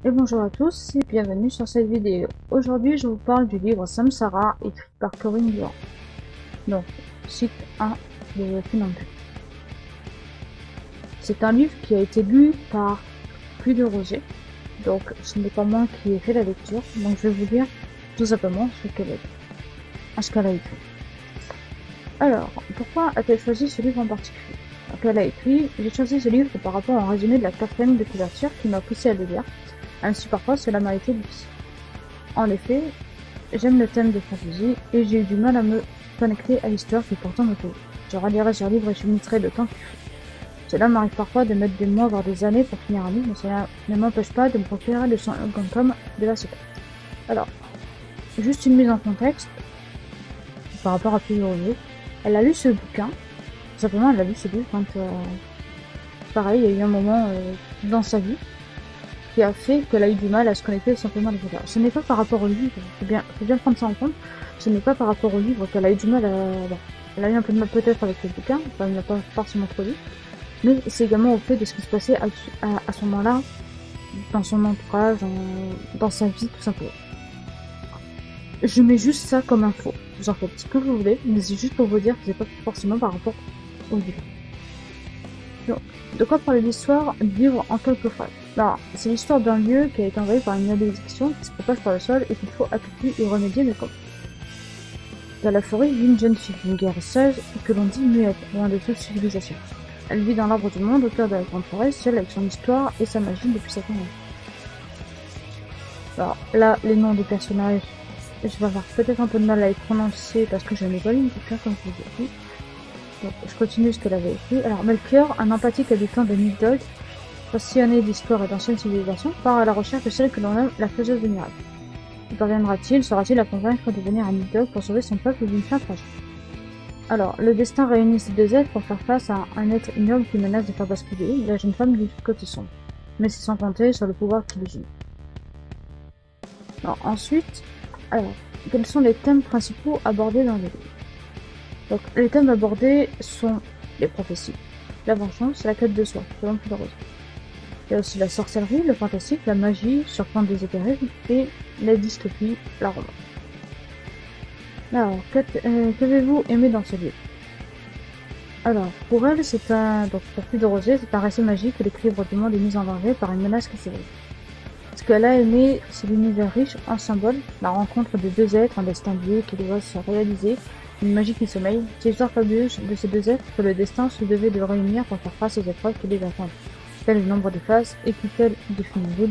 Et bonjour à tous et bienvenue sur cette vidéo. Aujourd'hui, je vous parle du livre Samsara écrit par Corinne Durand. Donc, cycle 1 de Funambule. C'est un livre qui a été lu par plus de Roger, donc ce n'est pas moi qui ai fait la lecture, donc je vais vous lire tout simplement ce qu'elle a écrit. Alors, pourquoi a-t-elle choisi ce livre en particulier? Donc, elle a écrit: j'ai choisi ce livre par rapport à un résumé de la 4e de couverture qui m'a poussé à le lire. Ainsi parfois cela m'a été difficile. En effet, j'aime le thème de fantasy et j'ai eu du mal à me connecter à l'histoire qui pourtant me plaît. Je relirai ce livre et je limiterai le temps qu'il faut. Cela m'arrive parfois de mettre des mois voire des années pour finir un livre, mais cela ne m'empêche pas de me procurer le son comme de la seconde. Alors, juste une mise en contexte par rapport à plusieurs livres. Elle a lu ce bouquin, simplement elle a lu ce livre quand pareil, il y a eu un moment dans sa vie qui a fait qu'elle a eu du mal à se connecter simplement à l'histoire. Ce n'est pas par rapport au livre, faut bien prendre ça en compte, ce n'est pas par rapport au livre qu'elle a eu du mal à... Bon, elle a eu un peu de mal peut-être avec le bouquin, enfin, elle n'a pas forcément trop lu, mais c'est également au fait de ce qui se passait à ce moment-là, dans son entourage, dans sa vie, tout simplement. Je mets juste ça comme info. Vous en faites ce que vous voulez, mais c'est juste pour vous dire que c'est pas forcément par rapport au livre. Donc, de quoi parler l'histoire du livre en quelques phrases? Alors, c'est l'histoire d'un lieu qui a été envahi par une malédiction qui se propage par le sol et qu'il faut à tout prix y remédier, mais comment? Dans la forêt vit une jeune fille, une guérisseuse que l'on dit muette, loin de toute civilisation. Elle vit dans l'arbre du monde, au cœur de la grande forêt, seule avec son histoire et sa magie depuis 7 ans. Alors là, les noms des personnages, je vais avoir peut-être un peu de mal à les prononcer parce que je n'ai pas lu une bouquin comme je vous ai dit. Donc, je continue ce qu'elle avait écrit. Alors, Melchior, un empathique habitant de Nidog, passionné d'histoire et d'anciennes civilisations, part à la recherche de celle que l'on nomme la faiseuse de miracles. Y parviendra-t-il, sera-t-il à convaincre de venir à Nidog pour sauver son peuple d'une fin tragique? Alors, le destin réunit ces deux êtres pour faire face à un être ignoble qui menace de faire basculer la jeune femme du côté sombre, mais c'est sans compter sur le pouvoir qui les unit. Alors, ensuite, quels sont les thèmes principaux abordés dans le livre? Donc, les thèmes abordés sont les prophéties, la vengeance, la quête de soi, selon plus Rose. Il y a aussi la sorcellerie, le fantastique, la magie, surprendre des éthérismes, et la dystopie, la romance. Alors, qu'avez-vous aimé dans ce livre? Alors, pour elle, pour plus de Rosier, c'est un récit magique où l'équilibre du monde est mis en danger par une menace qui s'éveille. Ce qu'elle a aimé, c'est l'univers riche en symboles, la rencontre de deux êtres, un destin lié qui doit se réaliser, une magie qui sommeille, c'est l'histoire fabuleuse de ces deux êtres que le destin se devait de réunir pour faire face aux épreuves qui les attendent. Tel le nombre de phases, et qui tel de Funambule,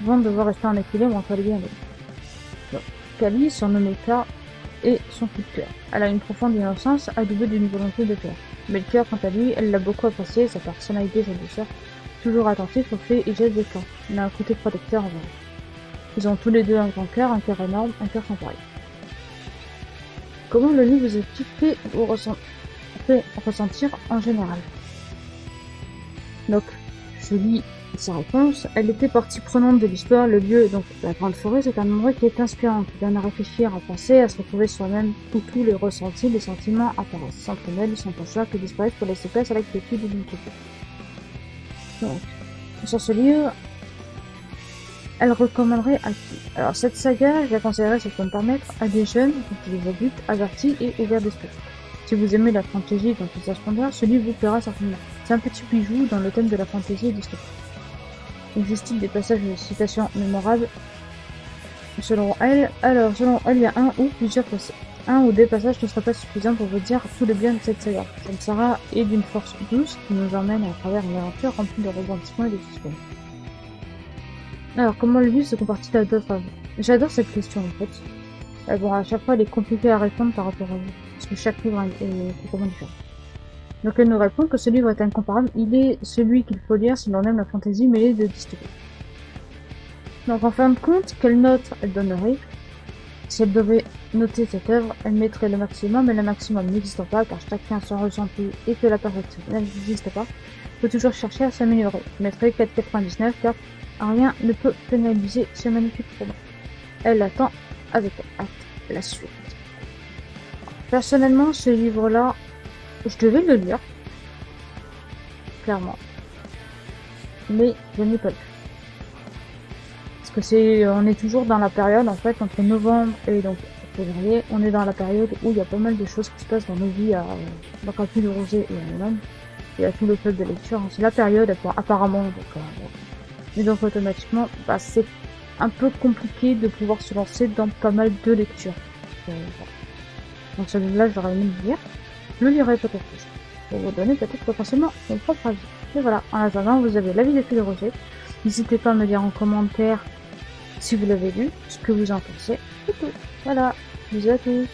vont devoir rester en équilibre entre le bien et le mal. Kali, surnommée K, est son coup de cœur. Elle a une profonde innocence, doublée d'une volonté de faire. Melchior, quant à lui, elle l'a beaucoup apprécié, sa personnalité, sa douceur, toujours attentif aux faits et gestes des camps. Il a un côté protecteur envers eux. Ils ont tous les deux un grand cœur, un cœur énorme, un cœur sans pareil. Comment le livre vous a-t-il fait ressentir en général? Donc, je lis sa réponse. Elle était partie prenante de l'histoire. Le lieu, donc la grande forêt, c'est un endroit qui est inspirant, qui donne à réfléchir, à penser, à se retrouver soi-même, où tous les ressentis, les sentiments apparaissent, s'entremêlent, sans choix, que disparaissent pour laisser place à la quiétude et l'inquiétude. Donc, sur ce livre, elle recommanderait à qui? Alors, cette saga, je la conseillerais, si je peux me permettre, à des jeunes, des adultes, avertis et ouverts d'esprit. Si vous aimez la fantaisie dans toute sa splendeur, ce livre vous plaira certainement. C'est un petit bijou dans le thème de la fantaisie et dystopie. Il existe des passages de citations mémorables selon elle? Alors, selon elle, il y a un ou des passages ne seraient pas suffisants pour vous dire tout le bien de cette saga. Samsara est d'une force douce qui nous emmène à travers une aventure remplie de rebondissements et de suspense. Alors, comment le livre se compare-t-il à d'autres œuvres? J'adore cette question en fait. Bon, à chaque fois, elle est compliquée à répondre par rapport à vous, parce que chaque livre est totalement différent. Donc elle nous répond que ce livre est incomparable, il est celui qu'il faut lire si l'on aime la fantaisie mêlée de dystopie. Donc en fin de compte, quelle note elle donnerait? Si elle devait noter cette œuvre, elle mettrait le maximum, mais le maximum n'existe pas car chacun son ressenti et que la perfection n'existe pas. Il faut toujours chercher à s'améliorer. Je mettrais 4,99 car rien ne peut pénaliser ce magnifique roman. Elle attend avec hâte la suite. Personnellement, ce livre-là, je devais le lire, clairement, mais je n'ai pas lu. que c'est, on est toujours dans la période, en fait, entre novembre et donc février, on est dans la période où il y a pas mal de choses qui se passent dans nos vies, donc à Puy de Rosée et à Milan, et à tout le club de lecture. C'est la période, apparemment, donc, et donc automatiquement, bah, c'est un peu compliqué de pouvoir se lancer dans pas mal de lectures. Voilà. Donc celui-là, j'aurais aimé le lire. Je le lirai peut-être plus. Pour vous donner peut-être potentiellement mon propre avis. Et voilà, en attendant, vous avez l'avis de Puy de Rosée. N'hésitez pas à me dire en commentaire si vous l'avez lu, ce que vous en pensez. Et tout. Voilà, bisous à tous.